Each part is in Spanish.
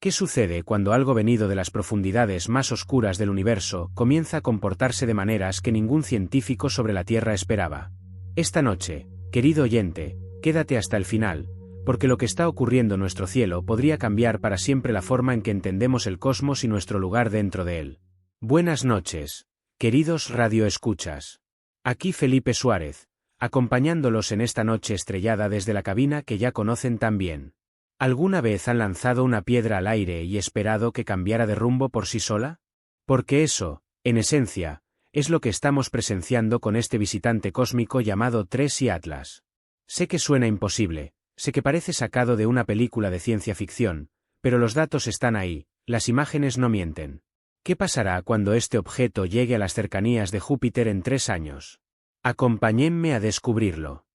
¿Qué sucede cuando algo venido de las profundidades más oscuras del universo comienza a comportarse de maneras que ningún científico sobre la Tierra esperaba? Esta noche, querido oyente, quédate hasta el final, porque lo que está ocurriendo en nuestro cielo podría cambiar para siempre la forma en que entendemos el cosmos y nuestro lugar dentro de él. Buenas noches, queridos radioescuchas. Aquí Felipe Suárez, acompañándolos en esta noche estrellada desde la cabina que ya conocen tan bien. ¿Alguna vez han lanzado una piedra al aire y esperado que cambiara de rumbo por sí sola? Porque eso, en esencia, es lo que estamos presenciando con este visitante cósmico llamado Tracy Atlas. Sé que suena imposible, sé que parece sacado de una película de ciencia ficción, pero los datos están ahí, las imágenes no mienten. ¿Qué pasará cuando este objeto llegue a las cercanías de Júpiter en 3 años? Acompáñenme a descubrirlo.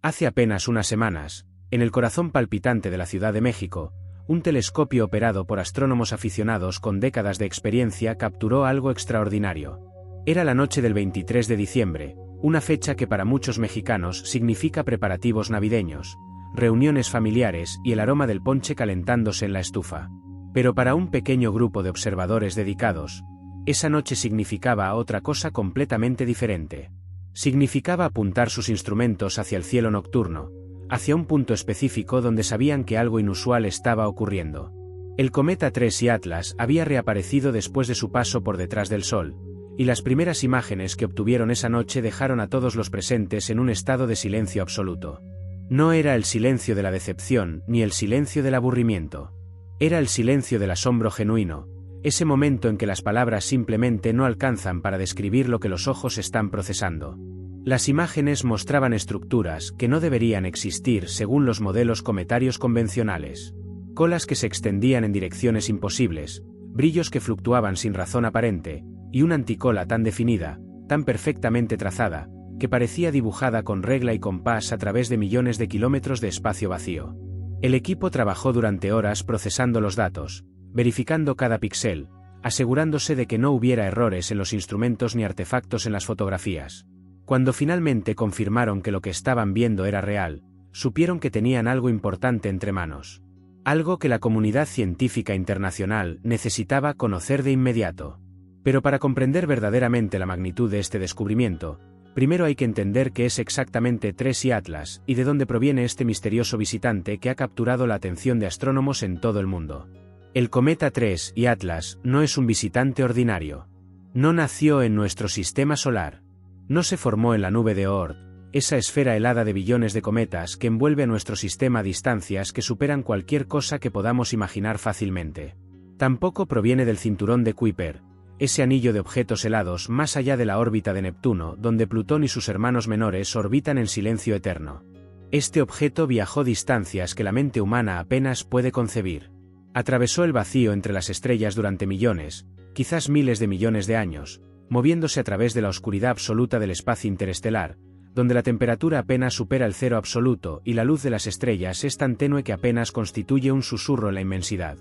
Hace apenas unas semanas, en el corazón palpitante de la Ciudad de México, un telescopio operado por astrónomos aficionados con décadas de experiencia capturó algo extraordinario. Era la noche del 23 de diciembre, una fecha que para muchos mexicanos significa preparativos navideños, reuniones familiares y el aroma del ponche calentándose en la estufa. Pero para un pequeño grupo de observadores dedicados, esa noche significaba otra cosa completamente diferente. Significaba apuntar sus instrumentos hacia el cielo nocturno, hacia un punto específico donde sabían que algo inusual estaba ocurriendo. El cometa Tracy Atlas había reaparecido después de su paso por detrás del Sol, y las primeras imágenes que obtuvieron esa noche dejaron a todos los presentes en un estado de silencio absoluto. No era el silencio de la decepción ni el silencio del aburrimiento. Era el silencio del asombro genuino, ese momento en que las palabras simplemente no alcanzan para describir lo que los ojos están procesando. Las imágenes mostraban estructuras que no deberían existir según los modelos cometarios convencionales. Colas que se extendían en direcciones imposibles, brillos que fluctuaban sin razón aparente, y una anticola tan definida, tan perfectamente trazada, que parecía dibujada con regla y compás a través de millones de kilómetros de espacio vacío. El equipo trabajó durante horas procesando los datos, verificando cada píxel, asegurándose de que no hubiera errores en los instrumentos ni artefactos en las fotografías. Cuando finalmente confirmaron que lo que estaban viendo era real, supieron que tenían algo importante entre manos. Algo que la comunidad científica internacional necesitaba conocer de inmediato. Pero para comprender verdaderamente la magnitud de este descubrimiento, primero hay que entender qué es exactamente Tracy Atlas y de dónde proviene este misterioso visitante que ha capturado la atención de astrónomos en todo el mundo. El cometa Tracy Atlas no es un visitante ordinario. No nació en nuestro sistema solar. No se formó en la nube de Oort, esa esfera helada de billones de cometas que envuelve a nuestro sistema a distancias que superan cualquier cosa que podamos imaginar fácilmente. Tampoco proviene del cinturón de Kuiper, ese anillo de objetos helados más allá de la órbita de Neptuno, donde Plutón y sus hermanos menores orbitan en silencio eterno. Este objeto viajó distancias que la mente humana apenas puede concebir. Atravesó el vacío entre las estrellas durante millones, quizás miles de millones de años, moviéndose a través de la oscuridad absoluta del espacio interestelar, donde la temperatura apenas supera el cero absoluto y la luz de las estrellas es tan tenue que apenas constituye un susurro en la inmensidad.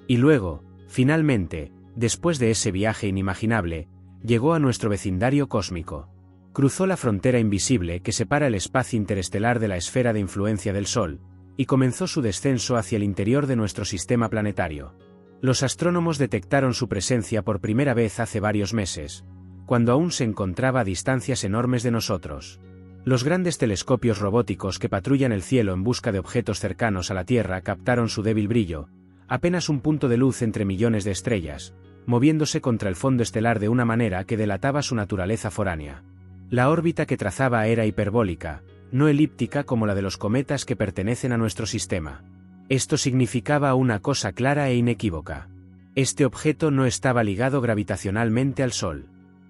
Y luego, finalmente, después de ese viaje inimaginable, llegó a nuestro vecindario cósmico. Cruzó la frontera invisible que separa el espacio interestelar de la esfera de influencia del Sol, y comenzó su descenso hacia el interior de nuestro sistema planetario. Los astrónomos detectaron su presencia por primera vez hace varios meses, cuando aún se encontraba a distancias enormes de nosotros. Los grandes telescopios robóticos que patrullan el cielo en busca de objetos cercanos a la Tierra captaron su débil brillo, apenas un punto de luz entre millones de estrellas, moviéndose contra el fondo estelar de una manera que delataba su naturaleza foránea. La órbita que trazaba era hiperbólica, no elíptica como la de los cometas que pertenecen a nuestro sistema. Esto significaba una cosa clara e inequívoca. Este objeto no estaba ligado gravitacionalmente al Sol.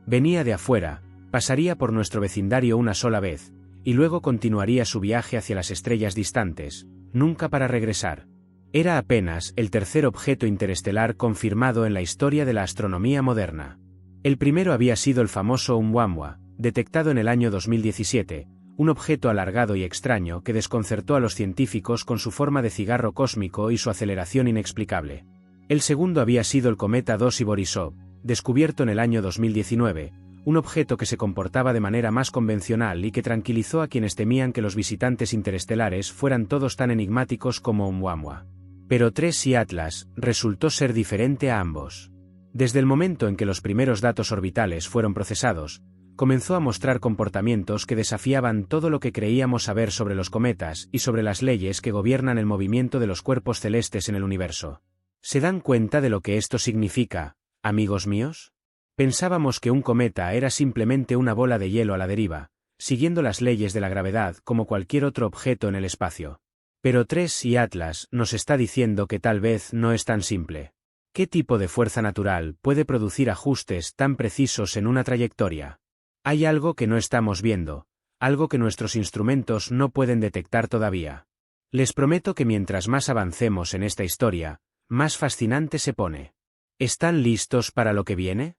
Venía de afuera, pasaría por nuestro vecindario una sola vez, y luego continuaría su viaje hacia las estrellas distantes, nunca para regresar. Era apenas el tercer objeto interestelar confirmado en la historia de la astronomía moderna. El primero había sido el famoso Oumuamua, detectado en el año 2017, un objeto alargado y extraño que desconcertó a los científicos con su forma de cigarro cósmico y su aceleración inexplicable. El segundo había sido el cometa Dossi-Borisov, descubierto en el año 2019, un objeto que se comportaba de manera más convencional y que tranquilizó a quienes temían que los visitantes interestelares fueran todos tan enigmáticos como Oumuamua. Pero TRES y Atlas resultó ser diferente a ambos. Desde el momento en que los primeros datos orbitales fueron procesados, comenzó a mostrar comportamientos que desafiaban todo lo que creíamos saber sobre los cometas y sobre las leyes que gobiernan el movimiento de los cuerpos celestes en el universo. ¿Se dan cuenta de lo que esto significa, amigos míos? Pensábamos que un cometa era simplemente una bola de hielo a la deriva, siguiendo las leyes de la gravedad como cualquier otro objeto en el espacio. Pero TRES y Atlas nos está diciendo que tal vez no es tan simple. ¿Qué tipo de fuerza natural puede producir ajustes tan precisos en una trayectoria? Hay algo que no estamos viendo, algo que nuestros instrumentos no pueden detectar todavía. Les prometo que mientras más avancemos en esta historia, más fascinante se pone. ¿Están listos para lo que viene?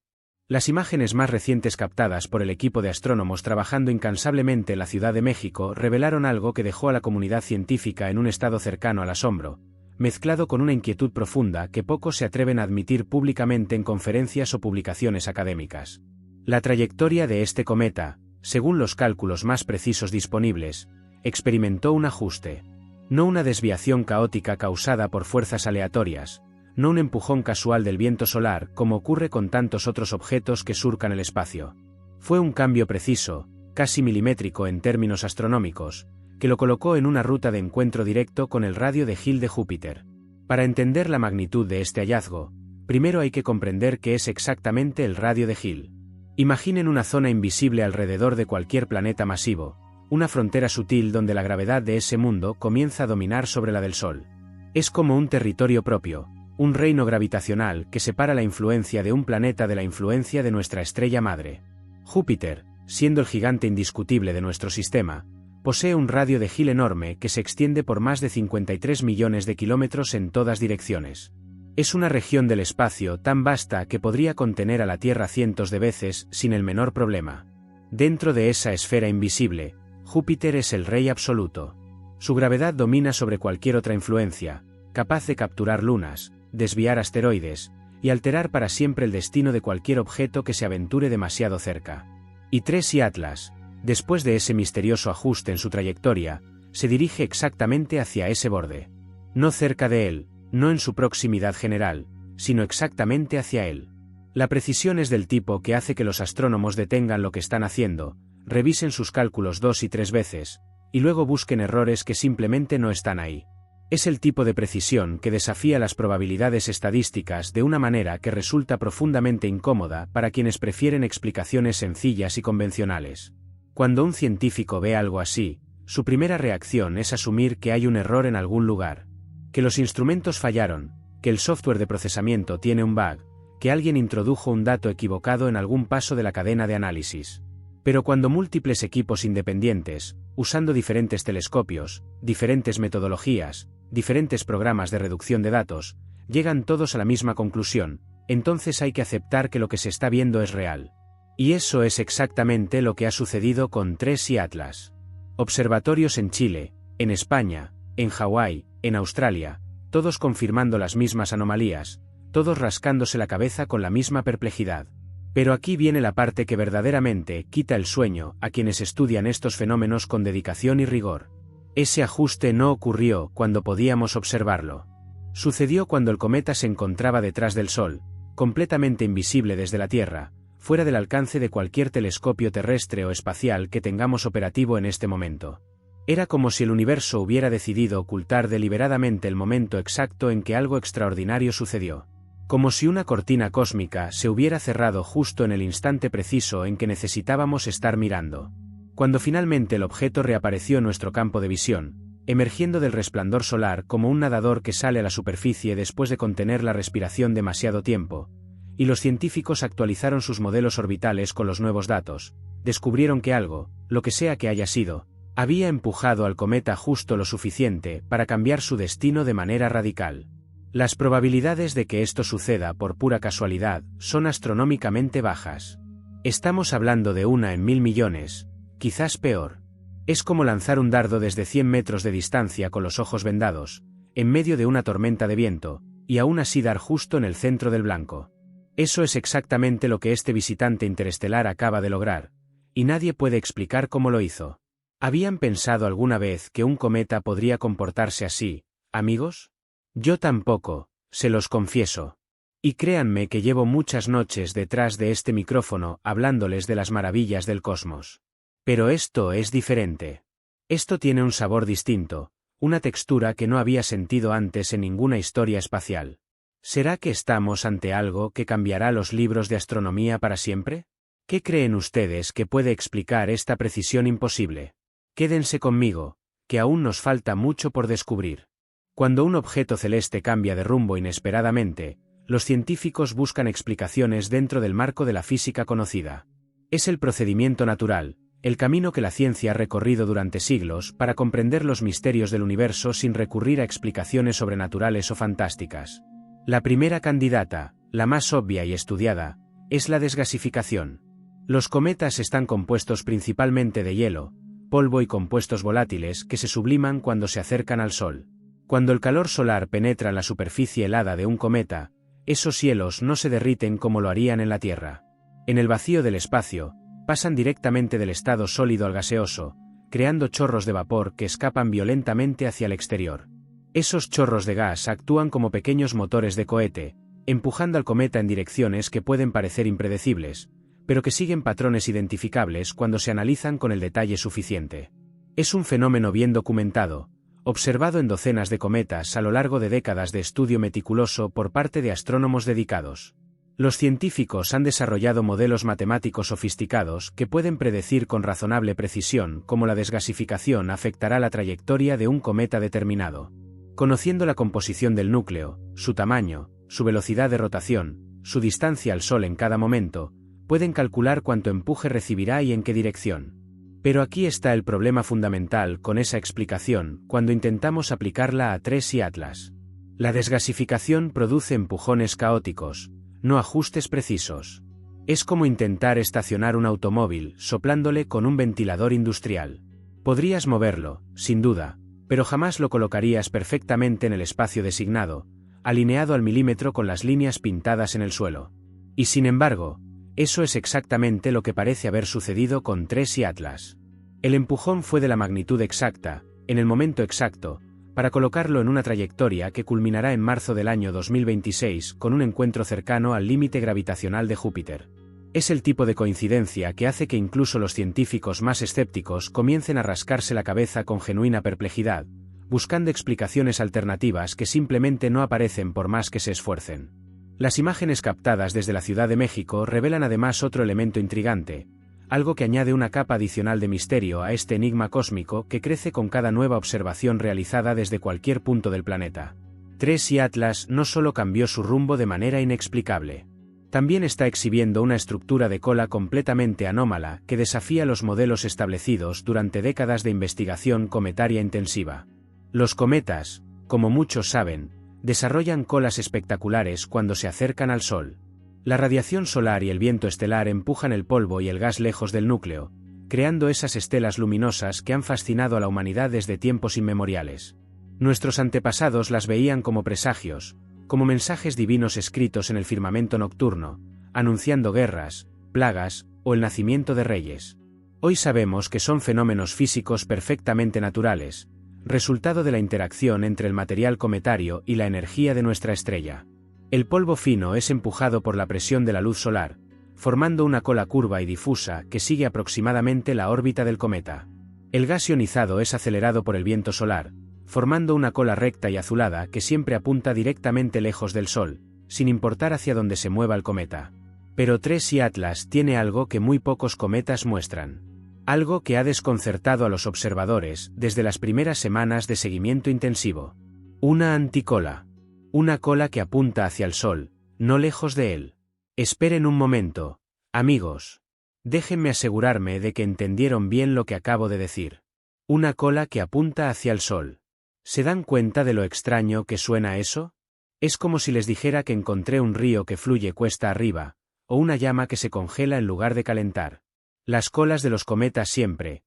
Las imágenes más recientes captadas por el equipo de astrónomos trabajando incansablemente en la Ciudad de México revelaron algo que dejó a la comunidad científica en un estado cercano al asombro, mezclado con una inquietud profunda que pocos se atreven a admitir públicamente en conferencias o publicaciones académicas. La trayectoria de este cometa, según los cálculos más precisos disponibles, experimentó un ajuste. No una desviación caótica causada por fuerzas aleatorias, no un empujón casual del viento solar como ocurre con tantos otros objetos que surcan el espacio. Fue un cambio preciso, casi milimétrico en términos astronómicos, que lo colocó en una ruta de encuentro directo con el radio de Hill de Júpiter. Para entender la magnitud de este hallazgo, primero hay que comprender qué es exactamente el radio de Hill. Imaginen una zona invisible alrededor de cualquier planeta masivo, una frontera sutil donde la gravedad de ese mundo comienza a dominar sobre la del Sol. Es como un territorio propio, un reino gravitacional que separa la influencia de un planeta de la influencia de nuestra estrella madre. Júpiter, siendo el gigante indiscutible de nuestro sistema, posee un radio de Hill enorme que se extiende por más de 53 millones de kilómetros en todas direcciones. Es una región del espacio tan vasta que podría contener a la Tierra cientos de veces sin el menor problema. Dentro de esa esfera invisible, Júpiter es el rey absoluto. Su gravedad domina sobre cualquier otra influencia, capaz de capturar lunas, desviar asteroides, y alterar para siempre el destino de cualquier objeto que se aventure demasiado cerca. Y TRES y Atlas, después de ese misterioso ajuste en su trayectoria, se dirige exactamente hacia ese borde. No cerca de él, no en su proximidad general, sino exactamente hacia él. La precisión es del tipo que hace que los astrónomos detengan lo que están haciendo, revisen sus cálculos 2 y 3 veces, y luego busquen errores que simplemente no están ahí. Es el tipo de precisión que desafía las probabilidades estadísticas de una manera que resulta profundamente incómoda para quienes prefieren explicaciones sencillas y convencionales. Cuando un científico ve algo así, su primera reacción es asumir que hay un error en algún lugar, que los instrumentos fallaron, que el software de procesamiento tiene un bug, que alguien introdujo un dato equivocado en algún paso de la cadena de análisis. Pero cuando múltiples equipos independientes, usando diferentes telescopios, diferentes metodologías, diferentes programas de reducción de datos, llegan todos a la misma conclusión, entonces hay que aceptar que lo que se está viendo es real. Y eso es exactamente lo que ha sucedido con TRES y Atlas. Observatorios en Chile, en España, en Hawái, en Australia, todos confirmando las mismas anomalías, todos rascándose la cabeza con la misma perplejidad. Pero aquí viene la parte que verdaderamente quita el sueño a quienes estudian estos fenómenos con dedicación y rigor. Ese ajuste no ocurrió cuando podíamos observarlo. Sucedió cuando el cometa se encontraba detrás del Sol, completamente invisible desde la Tierra, fuera del alcance de cualquier telescopio terrestre o espacial que tengamos operativo en este momento. Era como si el universo hubiera decidido ocultar deliberadamente el momento exacto en que algo extraordinario sucedió. Como si una cortina cósmica se hubiera cerrado justo en el instante preciso en que necesitábamos estar mirando. Cuando finalmente el objeto reapareció en nuestro campo de visión, emergiendo del resplandor solar como un nadador que sale a la superficie después de contener la respiración demasiado tiempo, y los científicos actualizaron sus modelos orbitales con los nuevos datos, descubrieron que algo, lo que sea que haya sido, había empujado al cometa justo lo suficiente para cambiar su destino de manera radical. Las probabilidades de que esto suceda por pura casualidad son astronómicamente bajas. Estamos hablando de 1 en 1000 millones, quizás peor. Es como lanzar un dardo desde 100 metros de distancia con los ojos vendados, en medio de una tormenta de viento, y aún así dar justo en el centro del blanco. Eso es exactamente lo que este visitante interestelar acaba de lograr, y nadie puede explicar cómo lo hizo. ¿Habían pensado alguna vez que un cometa podría comportarse así, amigos? Yo tampoco, se los confieso. Y créanme que llevo muchas noches detrás de este micrófono hablándoles de las maravillas del cosmos. Pero esto es diferente. Esto tiene un sabor distinto, una textura que no había sentido antes en ninguna historia espacial. ¿Será que estamos ante algo que cambiará los libros de astronomía para siempre? ¿Qué creen ustedes que puede explicar esta precisión imposible? Quédense conmigo, que aún nos falta mucho por descubrir. Cuando un objeto celeste cambia de rumbo inesperadamente, los científicos buscan explicaciones dentro del marco de la física conocida. Es el procedimiento natural, el camino que la ciencia ha recorrido durante siglos para comprender los misterios del universo sin recurrir a explicaciones sobrenaturales o fantásticas. La primera candidata, la más obvia y estudiada, es la desgasificación. Los cometas están compuestos principalmente de hielo, polvo y compuestos volátiles que se subliman cuando se acercan al Sol. Cuando el calor solar penetra en la superficie helada de un cometa, esos hielos no se derriten como lo harían en la Tierra. En el vacío del espacio, pasan directamente del estado sólido al gaseoso, creando chorros de vapor que escapan violentamente hacia el exterior. Esos chorros de gas actúan como pequeños motores de cohete, empujando al cometa en direcciones que pueden parecer impredecibles, pero que siguen patrones identificables cuando se analizan con el detalle suficiente. Es un fenómeno bien documentado, observado en docenas de cometas a lo largo de décadas de estudio meticuloso por parte de astrónomos dedicados. Los científicos han desarrollado modelos matemáticos sofisticados que pueden predecir con razonable precisión cómo la desgasificación afectará la trayectoria de un cometa determinado. Conociendo la composición del núcleo, su tamaño, su velocidad de rotación, su distancia al Sol en cada momento, pueden calcular cuánto empuje recibirá y en qué dirección. Pero aquí está el problema fundamental con esa explicación cuando intentamos aplicarla a TRES y Atlas. La desgasificación produce empujones caóticos, no ajustes precisos. Es como intentar estacionar un automóvil soplándole con un ventilador industrial. Podrías moverlo, sin duda, pero jamás lo colocarías perfectamente en el espacio designado, alineado al milímetro con las líneas pintadas en el suelo. Y sin embargo, eso es exactamente lo que parece haber sucedido con TRES y Atlas. El empujón fue de la magnitud exacta, en el momento exacto, para colocarlo en una trayectoria que culminará en marzo del año 2026 con un encuentro cercano al límite gravitacional de Júpiter. Es el tipo de coincidencia que hace que incluso los científicos más escépticos comiencen a rascarse la cabeza con genuina perplejidad, buscando explicaciones alternativas que simplemente no aparecen por más que se esfuercen. Las imágenes captadas desde la Ciudad de México revelan además otro elemento intrigante, algo que añade una capa adicional de misterio a este enigma cósmico que crece con cada nueva observación realizada desde cualquier punto del planeta. TRES y Atlas no solo cambió su rumbo de manera inexplicable. También está exhibiendo una estructura de cola completamente anómala que desafía los modelos establecidos durante décadas de investigación cometaria intensiva. Los cometas, como muchos saben, desarrollan colas espectaculares cuando se acercan al Sol. La radiación solar y el viento estelar empujan el polvo y el gas lejos del núcleo, creando esas estelas luminosas que han fascinado a la humanidad desde tiempos inmemoriales. Nuestros antepasados las veían como presagios, como mensajes divinos escritos en el firmamento nocturno, anunciando guerras, plagas o el nacimiento de reyes. Hoy sabemos que son fenómenos físicos perfectamente naturales, resultado de la interacción entre el material cometario y la energía de nuestra estrella. El polvo fino es empujado por la presión de la luz solar, formando una cola curva y difusa que sigue aproximadamente la órbita del cometa. El gas ionizado es acelerado por el viento solar, formando una cola recta y azulada que siempre apunta directamente lejos del Sol, sin importar hacia dónde se mueva el cometa. Pero TRES y Atlas tiene algo que muy pocos cometas muestran. Algo que ha desconcertado a los observadores desde las primeras semanas de seguimiento intensivo. Una anticola. Una cola que apunta hacia el Sol, no lejos de él. Esperen un momento, amigos. Déjenme asegurarme de que entendieron bien lo que acabo de decir. Una cola que apunta hacia el Sol. ¿Se dan cuenta de lo extraño que suena eso? Es como si les dijera que encontré un río que fluye cuesta arriba, o una llama que se congela en lugar de calentar. Las colas de los cometas siempre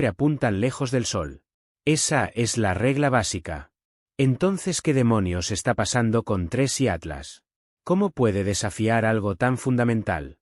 apuntan lejos del Sol. Esa es la regla básica. Entonces, ¿qué demonios está pasando con TRES y Atlas? ¿Cómo puede desafiar algo tan fundamental?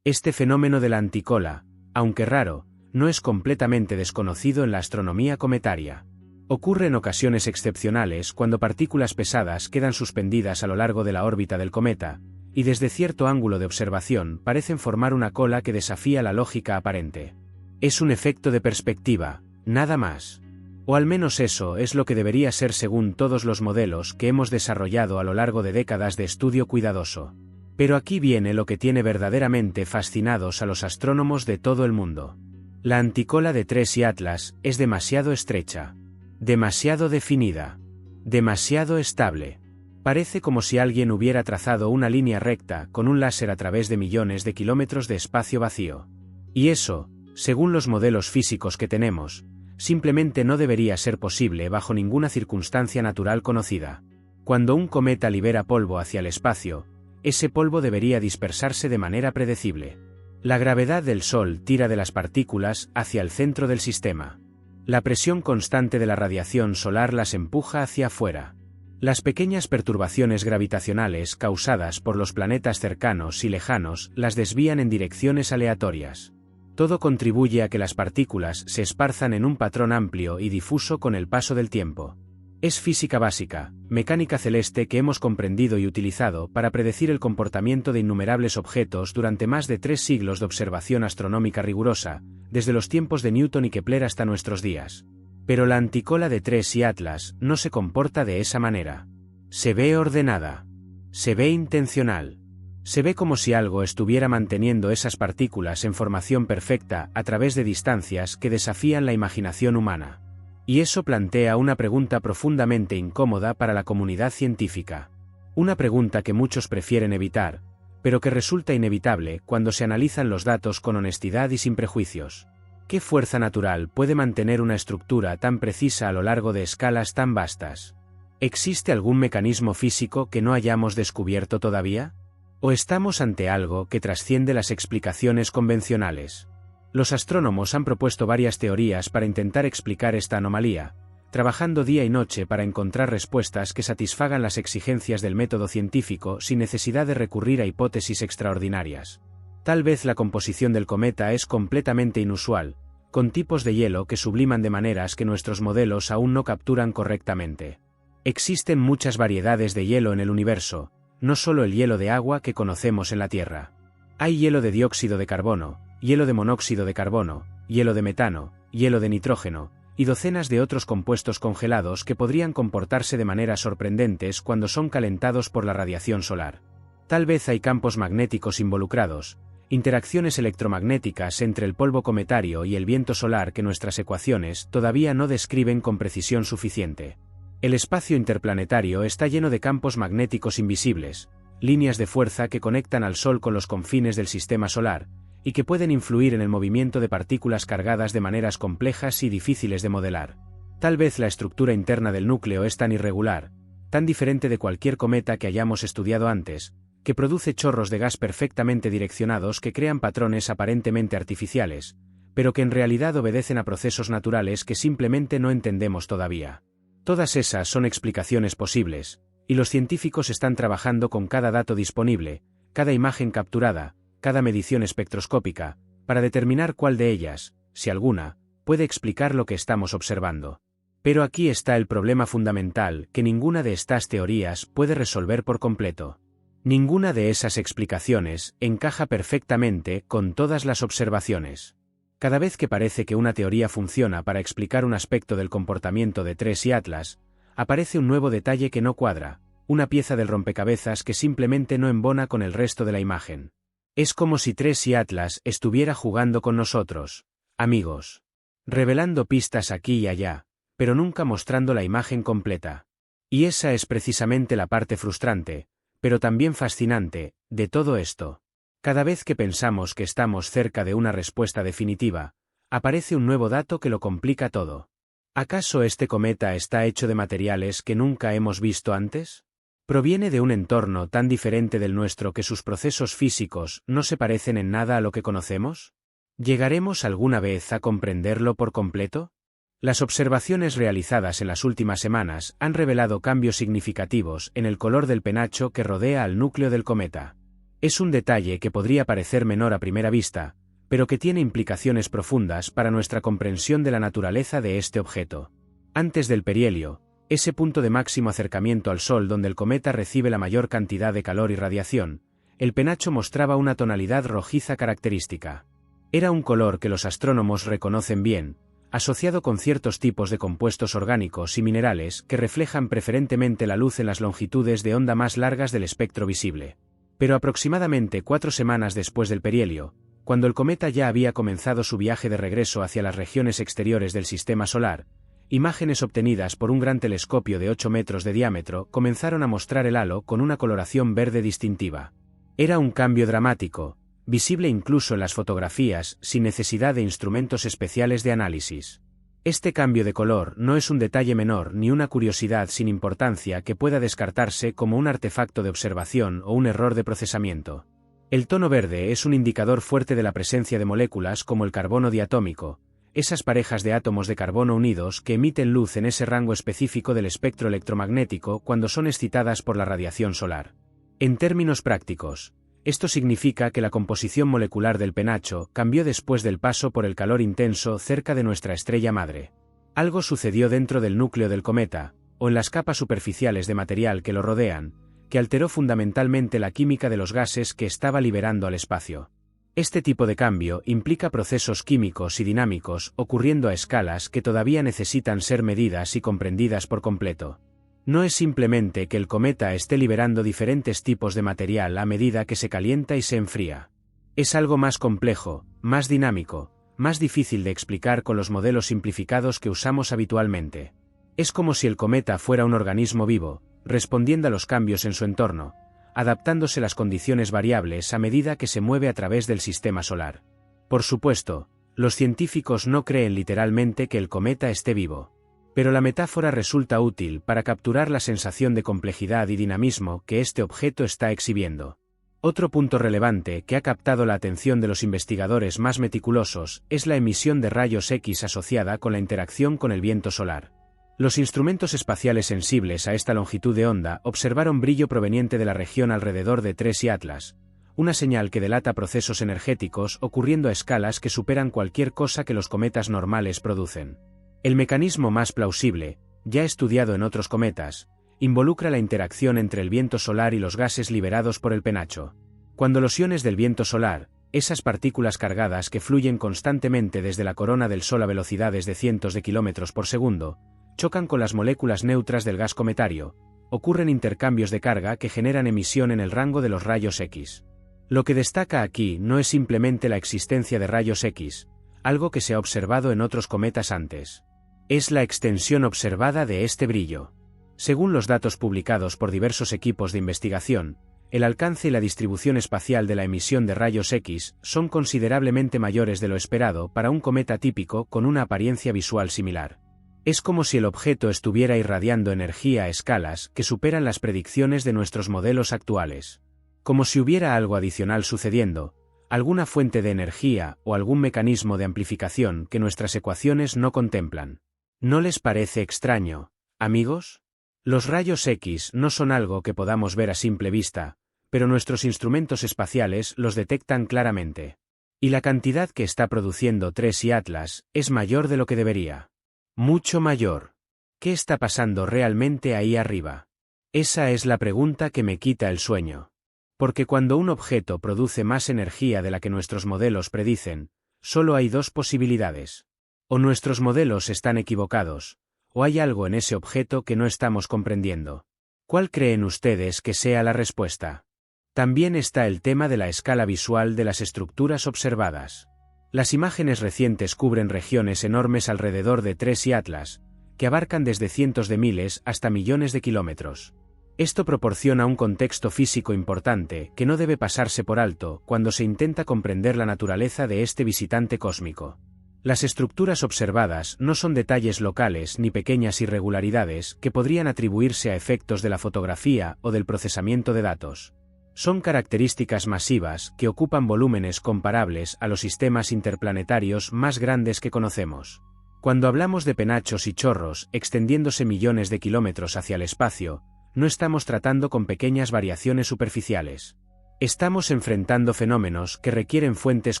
Este fenómeno de la anticola, aunque raro, no es completamente desconocido en la astronomía cometaria. Ocurre en ocasiones excepcionales cuando partículas pesadas quedan suspendidas a lo largo de la órbita del cometa, y desde cierto ángulo de observación parecen formar una cola que desafía la lógica aparente. Es un efecto de perspectiva, nada más. O al menos eso es lo que debería ser según todos los modelos que hemos desarrollado a lo largo de décadas de estudio cuidadoso. Pero aquí viene lo que tiene verdaderamente fascinados a los astrónomos de todo el mundo. La anticola de Trace Atlas es demasiado estrecha. Demasiado definida. Demasiado estable. Parece como si alguien hubiera trazado una línea recta con un láser a través de millones de kilómetros de espacio vacío. Y eso, según los modelos físicos que tenemos, simplemente no debería ser posible bajo ninguna circunstancia natural conocida. Cuando un cometa libera polvo hacia el espacio, ese polvo debería dispersarse de manera predecible. La gravedad del Sol tira de las partículas hacia el centro del sistema. La presión constante de la radiación solar las empuja hacia afuera. Las pequeñas perturbaciones gravitacionales causadas por los planetas cercanos y lejanos las desvían en direcciones aleatorias. Todo contribuye a que las partículas se esparzan en un patrón amplio y difuso con el paso del tiempo. Es física básica, mecánica celeste que hemos comprendido y utilizado para predecir el comportamiento de innumerables objetos durante más de 3 siglos de observación astronómica rigurosa, desde los tiempos de Newton y Kepler hasta nuestros días. Pero la anticola de Trace y Atlas no se comporta de esa manera. Se ve ordenada. Se ve intencional. Se ve como si algo estuviera manteniendo esas partículas en formación perfecta a través de distancias que desafían la imaginación humana. Y eso plantea una pregunta profundamente incómoda para la comunidad científica. Una pregunta que muchos prefieren evitar, pero que resulta inevitable cuando se analizan los datos con honestidad y sin prejuicios. ¿Qué fuerza natural puede mantener una estructura tan precisa a lo largo de escalas tan vastas? ¿Existe algún mecanismo físico que no hayamos descubierto todavía? ¿O estamos ante algo que trasciende las explicaciones convencionales? Los astrónomos han propuesto varias teorías para intentar explicar esta anomalía, trabajando día y noche para encontrar respuestas que satisfagan las exigencias del método científico sin necesidad de recurrir a hipótesis extraordinarias. Tal vez la composición del cometa es completamente inusual, con tipos de hielo que subliman de maneras que nuestros modelos aún no capturan correctamente. Existen muchas variedades de hielo en el universo, no solo el hielo de agua que conocemos en la Tierra. Hay hielo de dióxido de carbono, hielo de monóxido de carbono, hielo de metano, hielo de nitrógeno, y docenas de otros compuestos congelados que podrían comportarse de maneras sorprendentes cuando son calentados por la radiación solar. Tal vez hay campos magnéticos involucrados, interacciones electromagnéticas entre el polvo cometario y el viento solar que nuestras ecuaciones todavía no describen con precisión suficiente. El espacio interplanetario está lleno de campos magnéticos invisibles, líneas de fuerza que conectan al Sol con los confines del sistema solar, y que pueden influir en el movimiento de partículas cargadas de maneras complejas y difíciles de modelar. Tal vez la estructura interna del núcleo es tan irregular, tan diferente de cualquier cometa que hayamos estudiado antes, que produce chorros de gas perfectamente direccionados que crean patrones aparentemente artificiales, pero que en realidad obedecen a procesos naturales que simplemente no entendemos todavía. Todas esas son explicaciones posibles, y los científicos están trabajando con cada dato disponible, cada imagen capturada, cada medición espectroscópica, para determinar cuál de ellas, si alguna, puede explicar lo que estamos observando. Pero aquí está el problema fundamental que ninguna de estas teorías puede resolver por completo. Ninguna de esas explicaciones encaja perfectamente con todas las observaciones. Cada vez que parece que una teoría funciona para explicar un aspecto del comportamiento de Trace y Atlas, aparece un nuevo detalle que no cuadra, una pieza del rompecabezas que simplemente no embona con el resto de la imagen. Es como si Trace y Atlas estuviera jugando con nosotros, amigos, revelando pistas aquí y allá, pero nunca mostrando la imagen completa. Y esa es precisamente la parte frustrante, pero también fascinante, de todo esto. Cada vez que pensamos que estamos cerca de una respuesta definitiva, aparece un nuevo dato que lo complica todo. ¿Acaso este cometa está hecho de materiales que nunca hemos visto antes? ¿Proviene de un entorno tan diferente del nuestro que sus procesos físicos no se parecen en nada a lo que conocemos? ¿Llegaremos alguna vez a comprenderlo por completo? Las observaciones realizadas en las últimas semanas han revelado cambios significativos en el color del penacho que rodea al núcleo del cometa. Es un detalle que podría parecer menor a primera vista, pero que tiene implicaciones profundas para nuestra comprensión de la naturaleza de este objeto. Antes del perihelio, ese punto de máximo acercamiento al Sol donde el cometa recibe la mayor cantidad de calor y radiación, el penacho mostraba una tonalidad rojiza característica. Era un color que los astrónomos reconocen bien, asociado con ciertos tipos de compuestos orgánicos y minerales que reflejan preferentemente la luz en las longitudes de onda más largas del espectro visible. Pero aproximadamente 4 semanas después del perihelio, cuando el cometa ya había comenzado su viaje de regreso hacia las regiones exteriores del sistema solar, imágenes obtenidas por un gran telescopio de 8 metros de diámetro comenzaron a mostrar el halo con una coloración verde distintiva. Era un cambio dramático, visible incluso en las fotografías, sin necesidad de instrumentos especiales de análisis. Este cambio de color no es un detalle menor ni una curiosidad sin importancia que pueda descartarse como un artefacto de observación o un error de procesamiento. El tono verde es un indicador fuerte de la presencia de moléculas como el carbono diatómico, esas parejas de átomos de carbono unidos que emiten luz en ese rango específico del espectro electromagnético cuando son excitadas por la radiación solar. En términos prácticos, esto significa que la composición molecular del penacho cambió después del paso por el calor intenso cerca de nuestra estrella madre. Algo sucedió dentro del núcleo del cometa, o en las capas superficiales de material que lo rodean, que alteró fundamentalmente la química de los gases que estaba liberando al espacio. Este tipo de cambio implica procesos químicos y dinámicos ocurriendo a escalas que todavía necesitan ser medidas y comprendidas por completo. No es simplemente que el cometa esté liberando diferentes tipos de material a medida que se calienta y se enfría. Es algo más complejo, más dinámico, más difícil de explicar con los modelos simplificados que usamos habitualmente. Es como si el cometa fuera un organismo vivo, respondiendo a los cambios en su entorno, adaptándose a las condiciones variables a medida que se mueve a través del sistema solar. Por supuesto, los científicos no creen literalmente que el cometa esté vivo. Pero la metáfora resulta útil para capturar la sensación de complejidad y dinamismo que este objeto está exhibiendo. Otro punto relevante que ha captado la atención de los investigadores más meticulosos es la emisión de rayos X asociada con la interacción con el viento solar. Los instrumentos espaciales sensibles a esta longitud de onda observaron brillo proveniente de la región alrededor de Tres y Atlas, una señal que delata procesos energéticos ocurriendo a escalas que superan cualquier cosa que los cometas normales producen. El mecanismo más plausible, ya estudiado en otros cometas, involucra la interacción entre el viento solar y los gases liberados por el penacho. Cuando los iones del viento solar, esas partículas cargadas que fluyen constantemente desde la corona del Sol a velocidades de cientos de kilómetros por segundo, chocan con las moléculas neutras del gas cometario, ocurren intercambios de carga que generan emisión en el rango de los rayos X. Lo que destaca aquí no es simplemente la existencia de rayos X, algo que se ha observado en otros cometas antes. Es la extensión observada de este brillo. Según los datos publicados por diversos equipos de investigación, el alcance y la distribución espacial de la emisión de rayos X son considerablemente mayores de lo esperado para un cometa típico con una apariencia visual similar. Es como si el objeto estuviera irradiando energía a escalas que superan las predicciones de nuestros modelos actuales. Como si hubiera algo adicional sucediendo, alguna fuente de energía o algún mecanismo de amplificación que nuestras ecuaciones no contemplan. ¿No les parece extraño, amigos? Los rayos X no son algo que podamos ver a simple vista, pero nuestros instrumentos espaciales los detectan claramente. Y la cantidad que está produciendo Tres y Atlas es mayor de lo que debería. Mucho mayor. ¿Qué está pasando realmente ahí arriba? Esa es la pregunta que me quita el sueño. Porque cuando un objeto produce más energía de la que nuestros modelos predicen, solo hay dos posibilidades. O nuestros modelos están equivocados, o hay algo en ese objeto que no estamos comprendiendo. ¿Cuál creen ustedes que sea la respuesta? También está el tema de la escala visual de las estructuras observadas. Las imágenes recientes cubren regiones enormes alrededor de Tres y Atlas, que abarcan desde cientos de miles hasta millones de kilómetros. Esto proporciona un contexto físico importante que no debe pasarse por alto cuando se intenta comprender la naturaleza de este visitante cósmico. Las estructuras observadas no son detalles locales ni pequeñas irregularidades que podrían atribuirse a efectos de la fotografía o del procesamiento de datos. Son características masivas que ocupan volúmenes comparables a los sistemas interplanetarios más grandes que conocemos. Cuando hablamos de penachos y chorros extendiéndose millones de kilómetros hacia el espacio, no estamos tratando con pequeñas variaciones superficiales. Estamos enfrentando fenómenos que requieren fuentes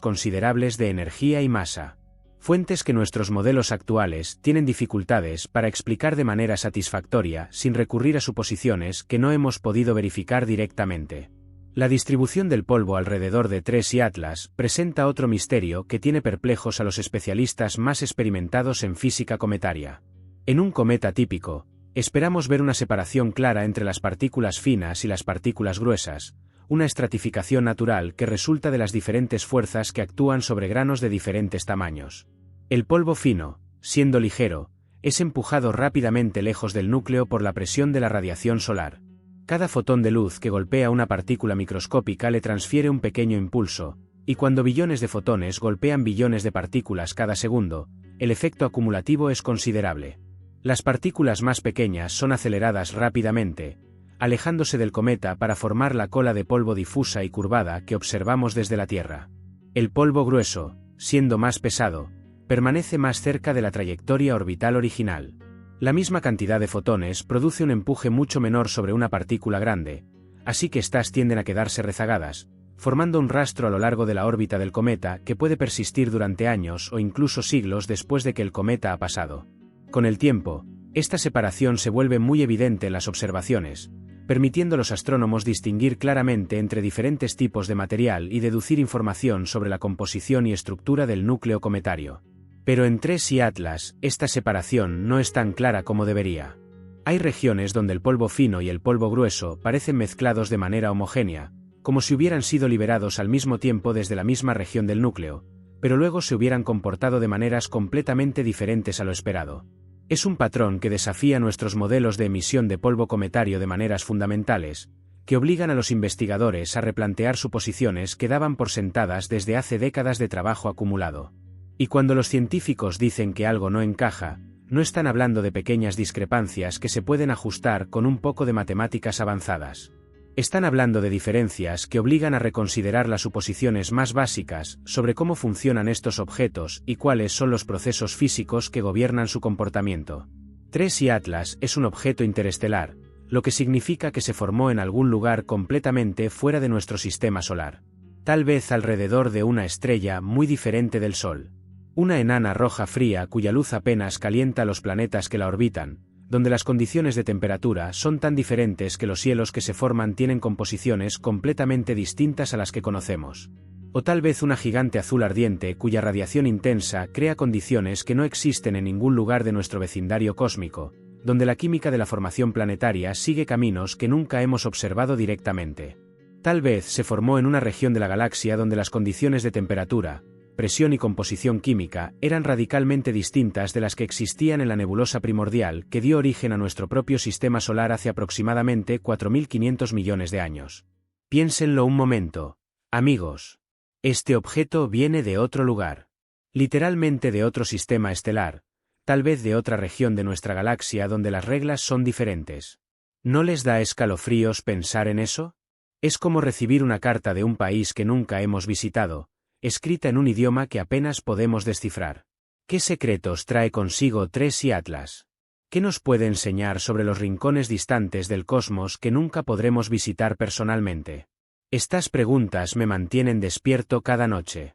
considerables de energía y masa. Fuentes que nuestros modelos actuales tienen dificultades para explicar de manera satisfactoria sin recurrir a suposiciones que no hemos podido verificar directamente. La distribución del polvo alrededor de TRES y Atlas presenta otro misterio que tiene perplejos a los especialistas más experimentados en física cometaria. En un cometa típico, esperamos ver una separación clara entre las partículas finas y las partículas gruesas, una estratificación natural que resulta de las diferentes fuerzas que actúan sobre granos de diferentes tamaños. El polvo fino, siendo ligero, es empujado rápidamente lejos del núcleo por la presión de la radiación solar. Cada fotón de luz que golpea una partícula microscópica le transfiere un pequeño impulso, y cuando billones de fotones golpean billones de partículas cada segundo, el efecto acumulativo es considerable. Las partículas más pequeñas son aceleradas rápidamente, alejándose del cometa para formar la cola de polvo difusa y curvada que observamos desde la Tierra. El polvo grueso, siendo más pesado, permanece más cerca de la trayectoria orbital original. La misma cantidad de fotones produce un empuje mucho menor sobre una partícula grande, así que éstas tienden a quedarse rezagadas, formando un rastro a lo largo de la órbita del cometa que puede persistir durante años o incluso siglos después de que el cometa ha pasado. Con el tiempo, esta separación se vuelve muy evidente en las observaciones, permitiendo a los astrónomos distinguir claramente entre diferentes tipos de material y deducir información sobre la composición y estructura del núcleo cometario. Pero en TRES y Atlas, esta separación no es tan clara como debería. Hay regiones donde el polvo fino y el polvo grueso parecen mezclados de manera homogénea, como si hubieran sido liberados al mismo tiempo desde la misma región del núcleo, pero luego se hubieran comportado de maneras completamente diferentes a lo esperado. Es un patrón que desafía nuestros modelos de emisión de polvo cometario de maneras fundamentales, que obligan a los investigadores a replantear suposiciones que daban por sentadas desde hace décadas de trabajo acumulado. Y cuando los científicos dicen que algo no encaja, no están hablando de pequeñas discrepancias que se pueden ajustar con un poco de matemáticas avanzadas. Están hablando de diferencias que obligan a reconsiderar las suposiciones más básicas sobre cómo funcionan estos objetos y cuáles son los procesos físicos que gobiernan su comportamiento. TRES y Atlas es un objeto interestelar, lo que significa que se formó en algún lugar completamente fuera de nuestro sistema solar. Tal vez alrededor de una estrella muy diferente del Sol. Una enana roja fría cuya luz apenas calienta los planetas que la orbitan, donde las condiciones de temperatura son tan diferentes que los hielos que se forman tienen composiciones completamente distintas a las que conocemos. O tal vez una gigante azul ardiente cuya radiación intensa crea condiciones que no existen en ningún lugar de nuestro vecindario cósmico, donde la química de la formación planetaria sigue caminos que nunca hemos observado directamente. Tal vez se formó en una región de la galaxia donde las condiciones de temperatura, presión y composición química eran radicalmente distintas de las que existían en la nebulosa primordial que dio origen a nuestro propio sistema solar hace aproximadamente 4.500 millones de años. Piénsenlo un momento, amigos. Este objeto viene de otro lugar. Literalmente de otro sistema estelar, tal vez de otra región de nuestra galaxia donde las reglas son diferentes. ¿No les da escalofríos pensar en eso? Es como recibir una carta de un país que nunca hemos visitado, escrita en un idioma que apenas podemos descifrar. ¿Qué secretos trae consigo TRES y Atlas? ¿Qué nos puede enseñar sobre los rincones distantes del cosmos que nunca podremos visitar personalmente? Estas preguntas me mantienen despierto cada noche.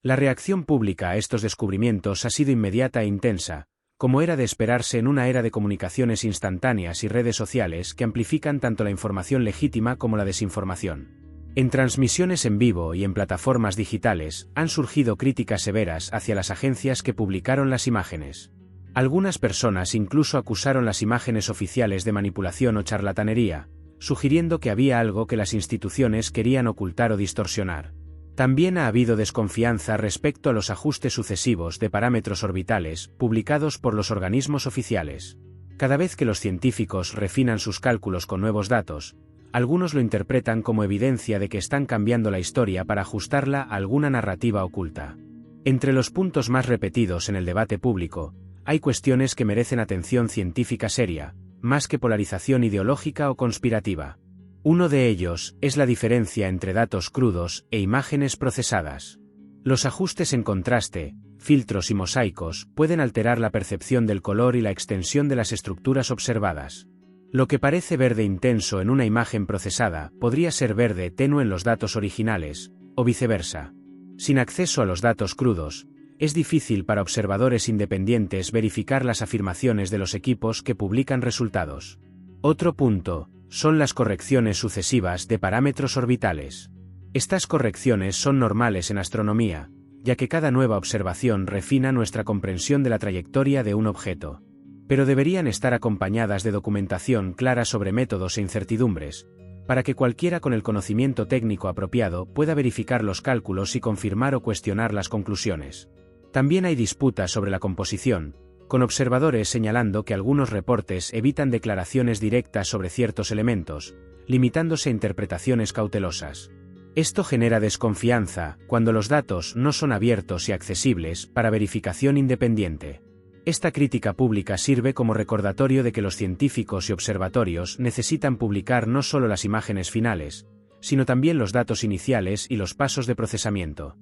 La reacción pública a estos descubrimientos ha sido inmediata e intensa, como era de esperarse en una era de comunicaciones instantáneas y redes sociales que amplifican tanto la información legítima como la desinformación. En transmisiones en vivo y en plataformas digitales, han surgido críticas severas hacia las agencias que publicaron las imágenes. Algunas personas incluso acusaron las imágenes oficiales de manipulación o charlatanería, sugiriendo que había algo que las instituciones querían ocultar o distorsionar. También ha habido desconfianza respecto a los ajustes sucesivos de parámetros orbitales, publicados por los organismos oficiales. Cada vez que los científicos refinan sus cálculos con nuevos datos, algunos lo interpretan como evidencia de que están cambiando la historia para ajustarla a alguna narrativa oculta. Entre los puntos más repetidos en el debate público, hay cuestiones que merecen atención científica seria, más que polarización ideológica o conspirativa. Uno de ellos es la diferencia entre datos crudos e imágenes procesadas. Los ajustes en contraste, filtros y mosaicos pueden alterar la percepción del color y la extensión de las estructuras observadas. Lo que parece verde intenso en una imagen procesada podría ser verde tenue en los datos originales, o viceversa. Sin acceso a los datos crudos, Es difícil para observadores independientes verificar las afirmaciones de los equipos que publican resultados. Otro punto son las correcciones sucesivas de parámetros orbitales. Estas correcciones son normales en astronomía, ya que cada nueva observación refina nuestra comprensión de la trayectoria de un objeto. Pero deberían estar acompañadas de documentación clara sobre métodos e incertidumbres, para que cualquiera con el conocimiento técnico apropiado pueda verificar los cálculos y confirmar o cuestionar las conclusiones. También hay disputas sobre la composición, con observadores señalando que algunos reportes evitan declaraciones directas sobre ciertos elementos, limitándose a interpretaciones cautelosas. Esto genera desconfianza cuando los datos no son abiertos y accesibles para verificación independiente. Esta crítica pública sirve como recordatorio de que los científicos y observatorios necesitan publicar no solo las imágenes finales, sino también los datos iniciales y los pasos de procesamiento.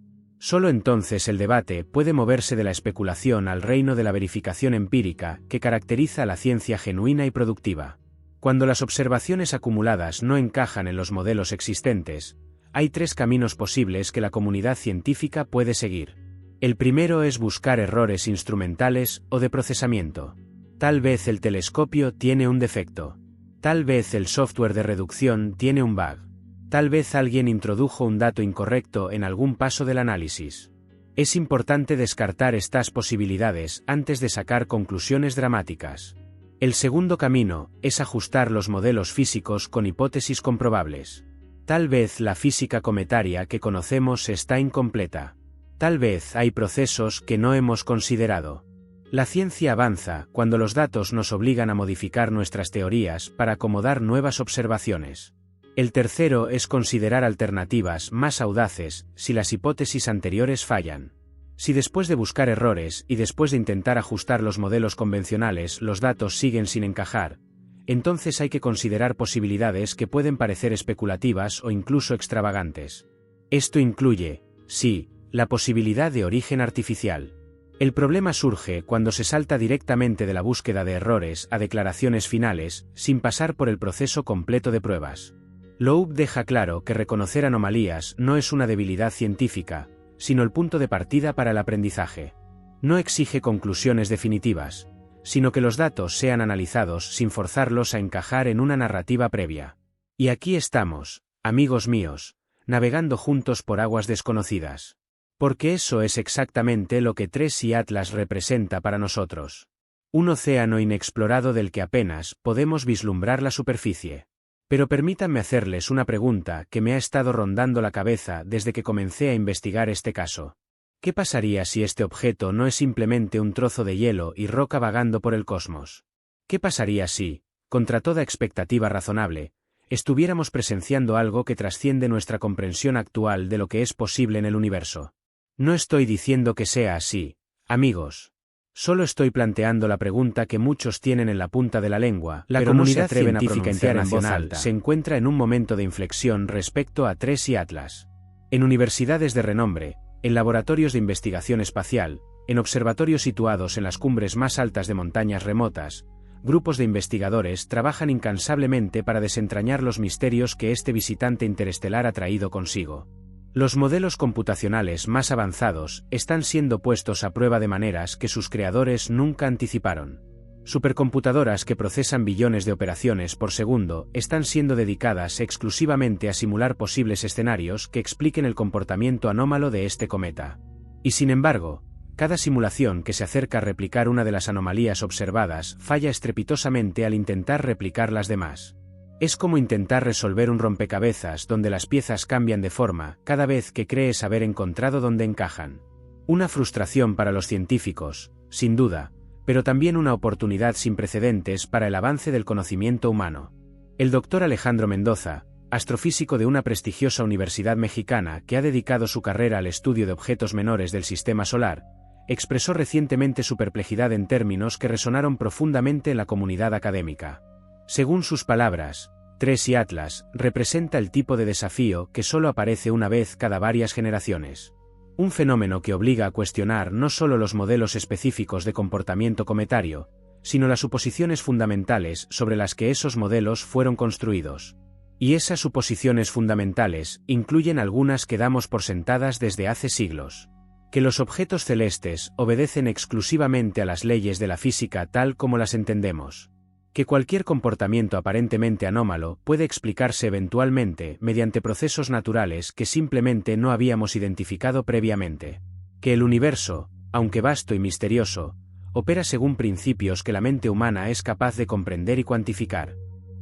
Solo entonces el debate puede moverse de la especulación al reino de la verificación empírica que caracteriza a la ciencia genuina y productiva. Cuando las observaciones acumuladas no encajan en los modelos existentes, hay tres caminos posibles que la comunidad científica puede seguir. El primero es buscar errores instrumentales o de procesamiento. Tal vez el telescopio tiene un defecto. Tal vez el software de reducción tiene un bug. Tal vez alguien introdujo un dato incorrecto en algún paso del análisis. Es importante descartar estas posibilidades antes de sacar conclusiones dramáticas. El segundo camino es ajustar los modelos físicos con hipótesis comprobables. Tal vez la física cometaria que conocemos está incompleta. Tal vez hay procesos que no hemos considerado. La ciencia avanza cuando los datos nos obligan a modificar nuestras teorías para acomodar nuevas observaciones. El tercero es considerar alternativas más audaces si las hipótesis anteriores fallan. Si después de buscar errores y después de intentar ajustar los modelos convencionales los datos siguen sin encajar, entonces hay que considerar posibilidades que pueden parecer especulativas o incluso extravagantes. Esto incluye, sí, la posibilidad de origen artificial. El problema surge cuando se salta directamente de la búsqueda de errores a declaraciones finales, sin pasar por el proceso completo de pruebas. Loeb deja claro que reconocer anomalías no es una debilidad científica, sino el punto de partida para el aprendizaje. No exige conclusiones definitivas, sino que los datos sean analizados sin forzarlos a encajar en una narrativa previa. Y aquí estamos, amigos míos, navegando juntos por aguas desconocidas. Porque eso es exactamente lo que TRES Atlas representa para nosotros. Un océano inexplorado del que apenas podemos vislumbrar la superficie. Pero permítanme hacerles una pregunta que me ha estado rondando la cabeza desde que comencé a investigar este caso. ¿Qué pasaría si este objeto no es simplemente un trozo de hielo y roca vagando por el cosmos? ¿Qué pasaría si, contra toda expectativa razonable, estuviéramos presenciando algo que trasciende nuestra comprensión actual de lo que es posible en el universo? No estoy diciendo que sea así, amigos. Solo estoy planteando la pregunta que muchos tienen en la punta de la lengua, la comunidad científica internacional se encuentra en un momento de inflexión respecto a TRES y Atlas. En universidades de renombre, en laboratorios de investigación espacial, en observatorios situados en las cumbres más altas de montañas remotas, grupos de investigadores trabajan incansablemente para desentrañar los misterios que este visitante interestelar ha traído consigo. Los modelos computacionales más avanzados están siendo puestos a prueba de maneras que sus creadores nunca anticiparon. Supercomputadoras que procesan billones de operaciones por segundo están siendo dedicadas exclusivamente a simular posibles escenarios que expliquen el comportamiento anómalo de este cometa. Y sin embargo, cada simulación que se acerca a replicar una de las anomalías observadas falla estrepitosamente al intentar replicar las demás. Es como intentar resolver un rompecabezas donde las piezas cambian de forma cada vez que crees haber encontrado dónde encajan. Una frustración para los científicos, sin duda, pero también una oportunidad sin precedentes para el avance del conocimiento humano. El doctor Alejandro Mendoza, astrofísico de una prestigiosa universidad mexicana que ha dedicado su carrera al estudio de objetos menores del sistema solar, expresó recientemente su perplejidad en términos que resonaron profundamente en la comunidad académica. Según sus palabras, TRES y Atlas representa el tipo de desafío que solo aparece una vez cada varias generaciones. Un fenómeno que obliga a cuestionar no solo los modelos específicos de comportamiento cometario, sino las suposiciones fundamentales sobre las que esos modelos fueron construidos. Y esas suposiciones fundamentales incluyen algunas que damos por sentadas desde hace siglos. Que los objetos celestes obedecen exclusivamente a las leyes de la física tal como las entendemos. Que cualquier comportamiento aparentemente anómalo puede explicarse eventualmente mediante procesos naturales que simplemente no habíamos identificado previamente. Que el universo, aunque vasto y misterioso, opera según principios que la mente humana es capaz de comprender y cuantificar.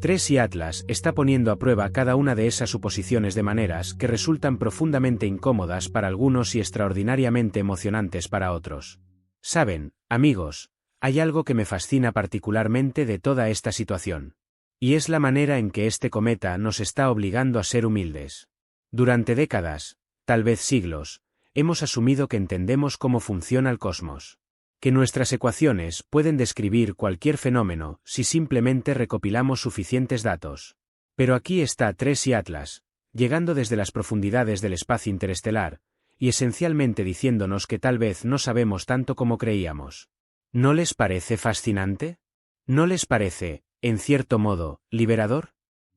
Tracy Atlas está poniendo a prueba cada una de esas suposiciones de maneras que resultan profundamente incómodas para algunos y extraordinariamente emocionantes para otros. Saben, amigos, hay algo que me fascina particularmente de toda esta situación. Y es la manera en que este cometa nos está obligando a ser humildes. Durante décadas, tal vez siglos, hemos asumido que entendemos cómo funciona el cosmos. Que nuestras ecuaciones pueden describir cualquier fenómeno si simplemente recopilamos suficientes datos. Pero aquí está Tracy Atlas, llegando desde las profundidades del espacio interestelar, y esencialmente diciéndonos que tal vez no sabemos tanto como creíamos. ¿No les parece fascinante? ¿No les parece, en cierto modo, liberador?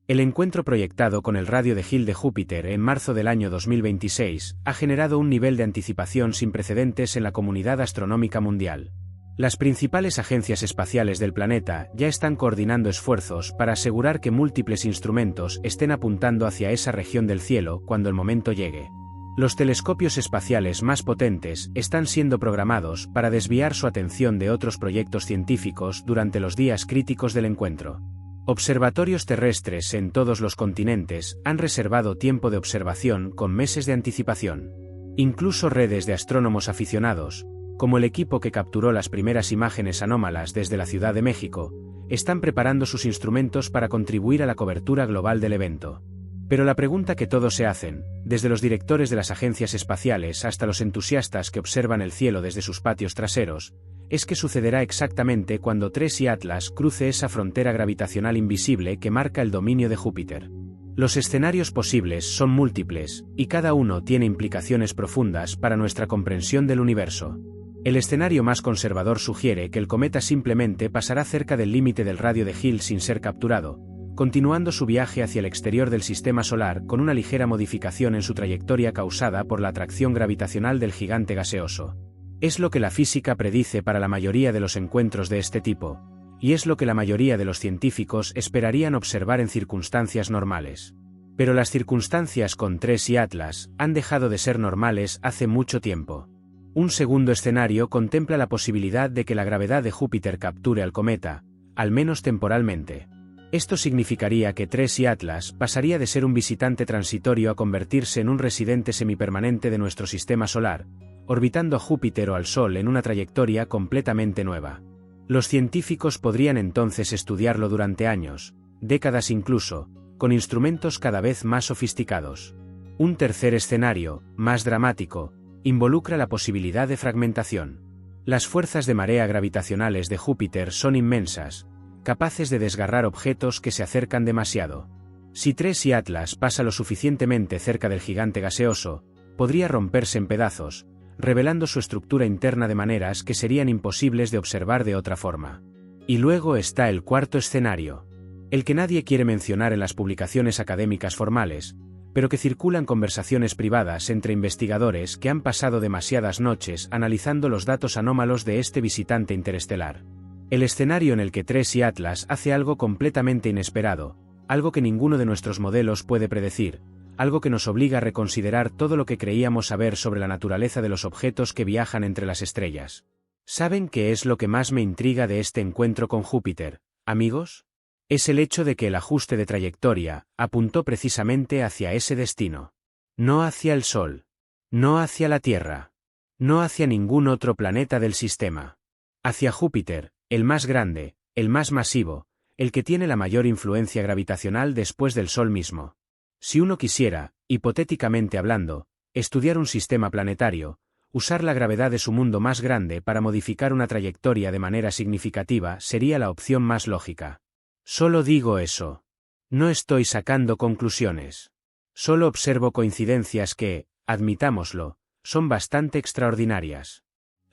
El encuentro proyectado con el radio de Hill de Júpiter en marzo del año 2026 ha generado un nivel de anticipación sin precedentes en la comunidad astronómica mundial. Las principales agencias espaciales del planeta ya están coordinando esfuerzos para asegurar que múltiples instrumentos estén apuntando hacia esa región del cielo cuando el momento llegue. Los telescopios espaciales más potentes están siendo programados para desviar su atención de otros proyectos científicos durante los días críticos del encuentro. Observatorios terrestres en todos los continentes han reservado tiempo de observación con meses de anticipación. Incluso redes de astrónomos aficionados, como el equipo que capturó las primeras imágenes anómalas desde la Ciudad de México, están preparando sus instrumentos para contribuir a la cobertura global del evento. Pero la pregunta que todos se hacen, desde los directores de las agencias espaciales hasta los entusiastas que observan el cielo desde sus patios traseros, es qué sucederá exactamente cuando Tracy Atlas cruce esa frontera gravitacional invisible que marca el dominio de Júpiter. Los escenarios posibles son múltiples, y cada uno tiene implicaciones profundas para nuestra comprensión del universo. El escenario más conservador sugiere que el cometa simplemente pasará cerca del límite del radio de Hill sin ser capturado, continuando su viaje hacia el exterior del sistema solar con una ligera modificación en su trayectoria causada por la atracción gravitacional del gigante gaseoso. Es lo que la física predice para la mayoría de los encuentros de este tipo, y es lo que la mayoría de los científicos esperarían observar en circunstancias normales. Pero las circunstancias con Tracy Atlas han dejado de ser normales hace mucho tiempo. Un segundo escenario contempla la posibilidad de que la gravedad de Júpiter capture al cometa, al menos temporalmente. Esto significaría que Tracy Atlas pasaría de ser un visitante transitorio a convertirse en un residente semipermanente de nuestro sistema solar, orbitando a Júpiter o al Sol en una trayectoria completamente nueva. Los científicos podrían entonces estudiarlo durante años, décadas incluso, con instrumentos cada vez más sofisticados. Un tercer escenario, más dramático, involucra la posibilidad de fragmentación. Las fuerzas de marea gravitacionales de Júpiter son inmensas, capaces de desgarrar objetos que se acercan demasiado. Si Tracy Atlas pasa lo suficientemente cerca del gigante gaseoso, podría romperse en pedazos, revelando su estructura interna de maneras que serían imposibles de observar de otra forma. Y luego está el cuarto escenario, el que nadie quiere mencionar en las publicaciones académicas formales, pero que circulan conversaciones privadas entre investigadores que han pasado demasiadas noches analizando los datos anómalos de este visitante interestelar. El escenario en el que Tracy Atlas hace algo completamente inesperado, algo que ninguno de nuestros modelos puede predecir, algo que nos obliga a reconsiderar todo lo que creíamos saber sobre la naturaleza de los objetos que viajan entre las estrellas. ¿Saben qué es lo que más me intriga de este encuentro con Júpiter, amigos? Es el hecho de que el ajuste de trayectoria apuntó precisamente hacia ese destino. No hacia el Sol. No hacia la Tierra. No hacia ningún otro planeta del sistema. Hacia Júpiter, el más grande, el más masivo, el que tiene la mayor influencia gravitacional después del Sol mismo. Si uno quisiera, hipotéticamente hablando, estudiar un sistema planetario, usar la gravedad de su mundo más grande para modificar una trayectoria de manera significativa sería la opción más lógica. Solo digo eso. No estoy sacando conclusiones. Solo observo coincidencias que, admitámoslo, son bastante extraordinarias.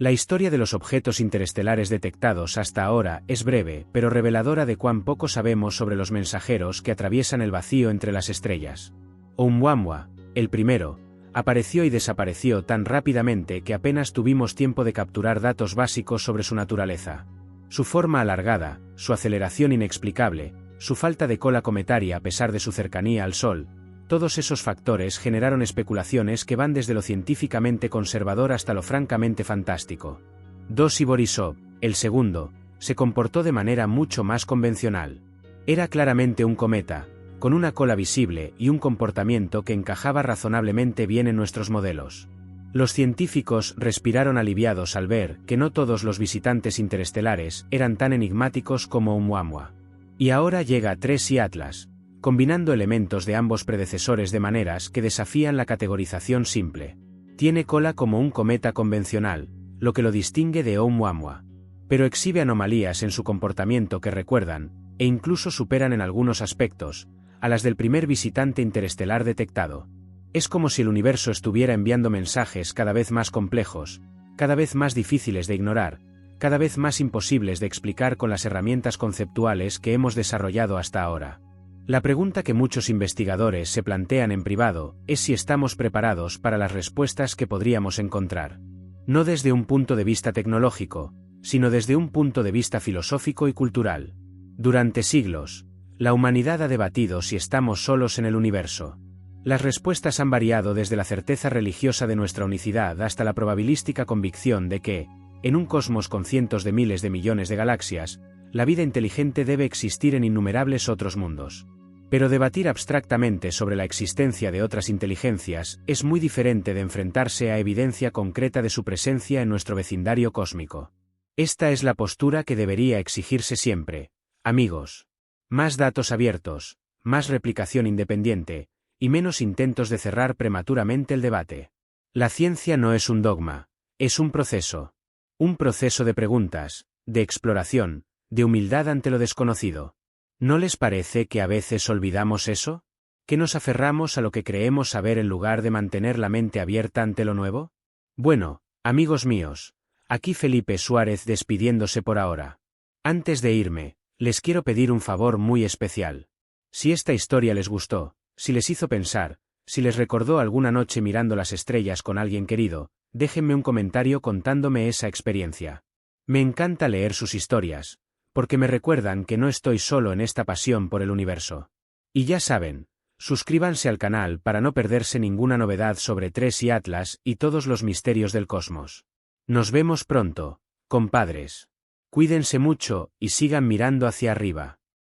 La historia de los objetos interestelares detectados hasta ahora es breve pero reveladora de cuán poco sabemos sobre los mensajeros que atraviesan el vacío entre las estrellas. Oumuamua, el primero, Apareció y desapareció tan rápidamente que apenas tuvimos tiempo de capturar datos básicos sobre su naturaleza. Su forma alargada, su aceleración inexplicable, su falta de cola cometaria a pesar de su cercanía al Sol, todos esos factores generaron especulaciones que van desde lo científicamente conservador hasta lo francamente fantástico. Dossi Borisov, el segundo, se comportó de manera mucho más convencional. Era claramente un cometa, con una cola visible y un comportamiento que encajaba razonablemente bien en nuestros modelos. Los científicos respiraron aliviados al ver que no todos los visitantes interestelares eran tan enigmáticos como Oumuamua. Y ahora llega Trace y Atlas, combinando elementos de ambos predecesores de maneras que desafían la categorización simple. Tiene cola como un cometa convencional, lo que lo distingue de Oumuamua. Pero exhibe anomalías en su comportamiento que recuerdan, e incluso superan en algunos aspectos, a las del primer visitante interestelar detectado. Es como si el universo estuviera enviando mensajes cada vez más complejos, cada vez más difíciles de ignorar, cada vez más imposibles de explicar con las herramientas conceptuales que hemos desarrollado hasta ahora. La pregunta que muchos investigadores se plantean en privado es si estamos preparados para las respuestas que podríamos encontrar. No desde un punto de vista tecnológico, sino desde un punto de vista filosófico y cultural. Durante siglos, la humanidad ha debatido si estamos solos en el universo. Las respuestas han variado desde la certeza religiosa de nuestra unicidad hasta la probabilística convicción de que, en un cosmos con cientos de miles de millones de galaxias, la vida inteligente debe existir en innumerables otros mundos. Pero debatir abstractamente sobre la existencia de otras inteligencias es muy diferente de enfrentarse a evidencia concreta de su presencia en nuestro vecindario cósmico. Esta es la postura que debería exigirse siempre, amigos. Más datos abiertos, más replicación independiente, y menos intentos de cerrar prematuramente el debate. La ciencia no es un dogma, es un proceso de preguntas, de exploración, de humildad ante lo desconocido. ¿No les parece que a veces olvidamos eso? ¿Que nos aferramos a lo que creemos saber en lugar de mantener la mente abierta ante lo nuevo? Bueno, amigos míos, aquí Felipe Suárez despidiéndose por ahora. Antes de irme, les quiero pedir un favor muy especial. Si esta historia les gustó, si les hizo pensar, si les recordó alguna noche mirando las estrellas con alguien querido, déjenme un comentario contándome esa experiencia. Me encanta leer sus historias, porque me recuerdan que no estoy solo en esta pasión por el universo. Y ya saben, suscríbanse al canal para no perderse ninguna novedad sobre Trace y Atlas y todos los misterios del cosmos. Nos vemos pronto, compadres. Cuídense mucho y sigan mirando hacia arriba.